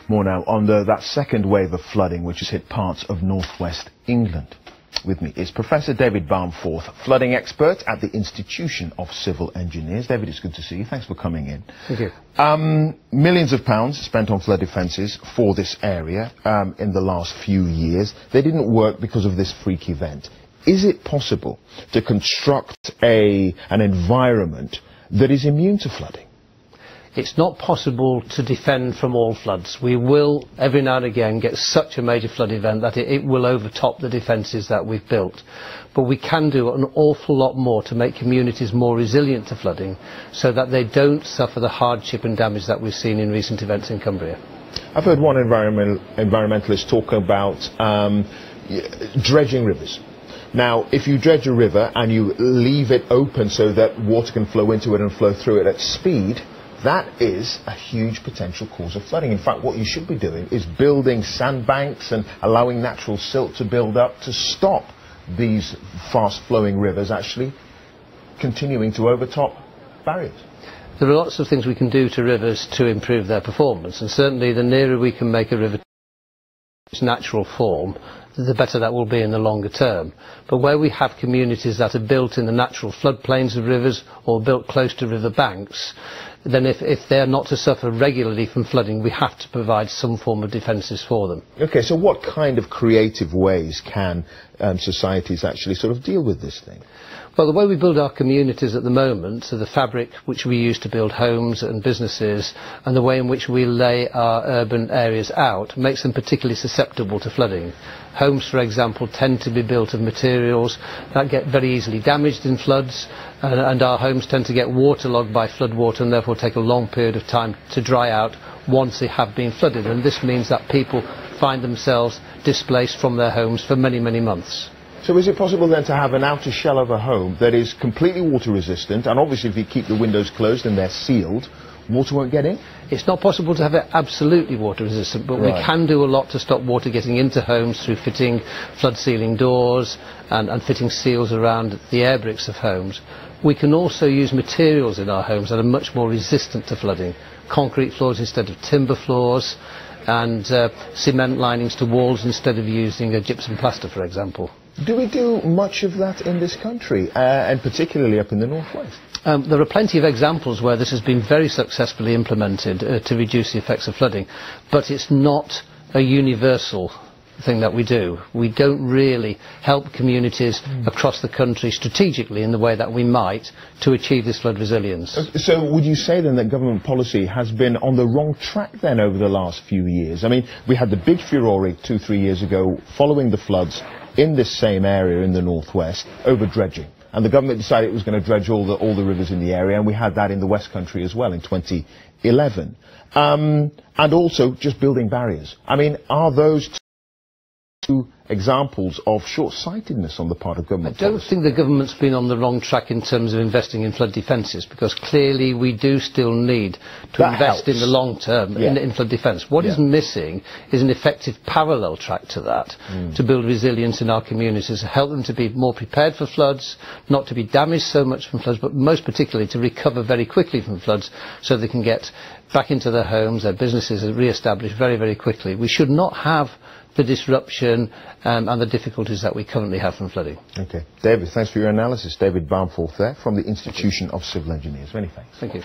More now on that second wave of flooding which has hit parts of northwest England. With me is Professor David Balmforth, flooding expert at the Institution of Civil Engineers. David, it's good to see you. Thanks for coming in. Thank you. Millions of pounds spent on flood defences for this area in the last few years. They didn't work because of this freak event. Is it possible to construct an environment that is immune to flooding? It's not possible to defend from all floods. We will, every now and again, get such a major flood event that it will overtop the defences that we've built. But we can do an awful lot more to make communities more resilient to flooding so that they don't suffer the hardship and damage that we've seen in recent events in Cumbria. I've heard one environmentalist talk about dredging rivers. Now, if you dredge a river and you leave it open so that water can flow into it and flow through it at speed, that is a huge potential cause of flooding. In fact, what you should be doing is building sandbanks and allowing natural silt to build up to stop these fast-flowing rivers actually continuing to overtop barriers. There are lots of things we can do to rivers to improve their performance, and certainly the nearer we can make a river to its natural form, the better that will be in the longer term. But where we have communities that are built in the natural floodplains of rivers or built close to river banks, then if they're not to suffer regularly from flooding, we have to provide some form of defences for them. Okay, so what kind of creative ways can societies actually sort of deal with this thing? Well, the way we build our communities at the moment, so the fabric which we use to build homes and businesses, and the way in which we lay our urban areas out, makes them particularly susceptible to flooding. Homes, for example, tend to be built of materials that get very easily damaged in floods, and our homes tend to get waterlogged by floodwater and therefore take a long period of time to dry out once they have been flooded. And this means that people find themselves displaced from their homes for many, many months. So is it possible then to have an outer shell of a home that is completely water resistant, and obviously if you keep the windows closed and they're sealed, water won't get in? It's not possible to have it absolutely water resistant, but we can do a lot to stop water getting into homes through fitting flood sealing doors and fitting seals around the air bricks of homes. We can also use materials in our homes that are much more resistant to flooding. Concrete floors instead of timber floors, and cement linings to walls instead of using a gypsum plaster, for example. Do we do much of that in this country, and particularly up in the northwest? There are plenty of examples where this has been very successfully implemented to reduce the effects of flooding, but it's not a universal thing that we do. We don't really help communities across the country strategically in the way that we might to achieve this flood resilience. So would you say then that government policy has been on the wrong track then over the last few years? I mean, we had the big furore 2-3 years ago following the floods in this same area in the northwest over dredging. And the government decided it was going to dredge all the rivers in the area, and we had that in the West Country as well in 2011. And also just building barriers. I mean, are those two examples of short-sightedness on the part of government? I don't think the government's been on the wrong track in terms of investing in flood defences, because clearly we do still need to invest in the long term in flood defence. What is missing is an effective parallel track to that, to build resilience in our communities, to help them to be more prepared for floods, not to be damaged so much from floods, but most particularly to recover very quickly from floods so they can get back into their homes, their businesses are re-established very, very quickly. We should not have the disruption and the difficulties that we currently have from flooding. Okay. David, thanks for your analysis. David Balmforth there from the Institution of Civil Engineers. Many thanks. Thank you.